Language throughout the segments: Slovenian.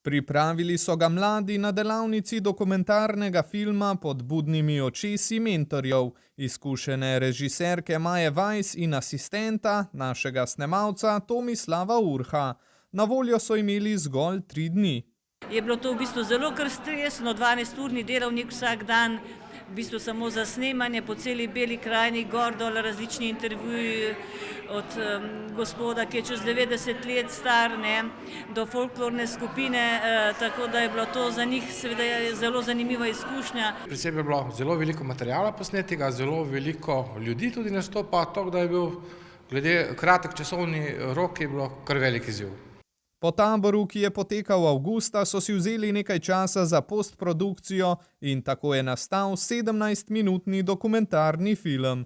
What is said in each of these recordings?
Pripravili so ga mladi na delavnici dokumentarnega filma Pod budnimi očesi mentorjev, izkušene režiserke Maje Vajs in asistenta, našega snemalca Tomislava Urha. Na voljo so imeli zgolj 3 dni. Je bilo to v bistvu zelo kar stresno, 12-urni delavnik vsak dan, v bistvu samo za snemanje po celi Beli krajini, gor dol različni intervjuji od gospoda, ki je čez 90 let star, do folklorne skupine, tako da je bilo to za njih seveda zelo zanimiva izkušnja. Predvsem je bilo zelo veliko materiala posnetega, zelo veliko ljudi tudi nastopa, tako da je bil glede kratek časovni rok je bilo kar velik izziv. Po taboru, ki je potekal avgusta, so si vzeli nekaj časa za postprodukcijo in tako je nastal 17-minutni dokumentarni film.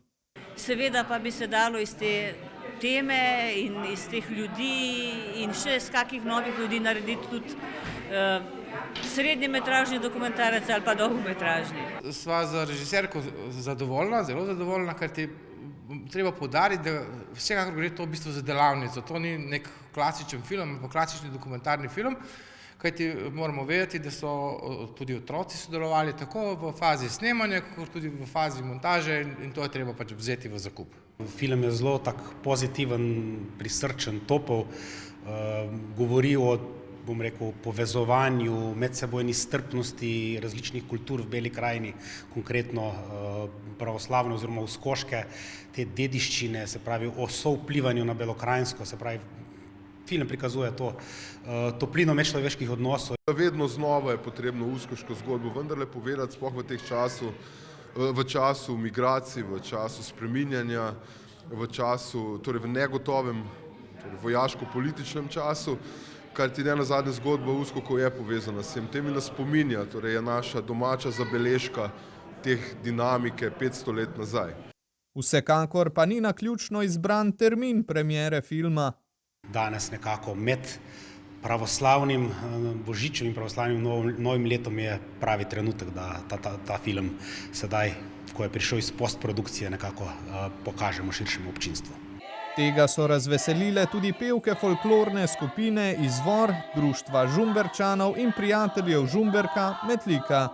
Seveda pa bi se dalo iz te teme in iz teh ljudi in še iz kakih novih ljudi narediti tudi srednjemetražni dokumentarec ali pa dolgometražni. Sva za režiserko zadovoljna, zelo zadovoljna, ker ti treba poudariti, da vsekakor gre to v bistvu za delavnico. To ni nek klasičen film, ampak klasični dokumentarni film, kajti moramo vedeti, da so tudi otroci sodelovali tako v fazi snemanja, kot tudi v fazi montaže in to je treba pač vzeti v zakup. Film je zelo tak pozitiven, prisrčen, topel, govori o, bom rekel, povezovanju, medsebojni strpnosti različnih kultur v Beli krajini, konkretno pravoslavne oziroma uskoške, te dediščine, se pravi o sovplivanju na belokrajinsko, se pravi film prikazuje to toplino medčloveških odnosov. Vedno znova je potrebno uskoško zgodbo vendarle povedati, sploh v času migracij, v času spreminjanja, v času, torej v negotovem, torej vojaško-političnem času, kar ti nenazadnje zgodba o Uskoku je povezana s tem in nas spominja, torej je naša domača zabeležka teh dinamike 500 let nazaj. Vsekakor pa ni naključno izbran termin premiere filma. Danes nekako med pravoslavnim Božičem in pravoslavnim novim letom je pravi trenutek, da ta film sedaj, ko je prišel iz postprodukcije, nekako pokažemo širšemu občinstvu. Tega so razveselile tudi pevke folklorne skupine Izvor, društva Žumberčanov in prijateljev Žumberka Metlika.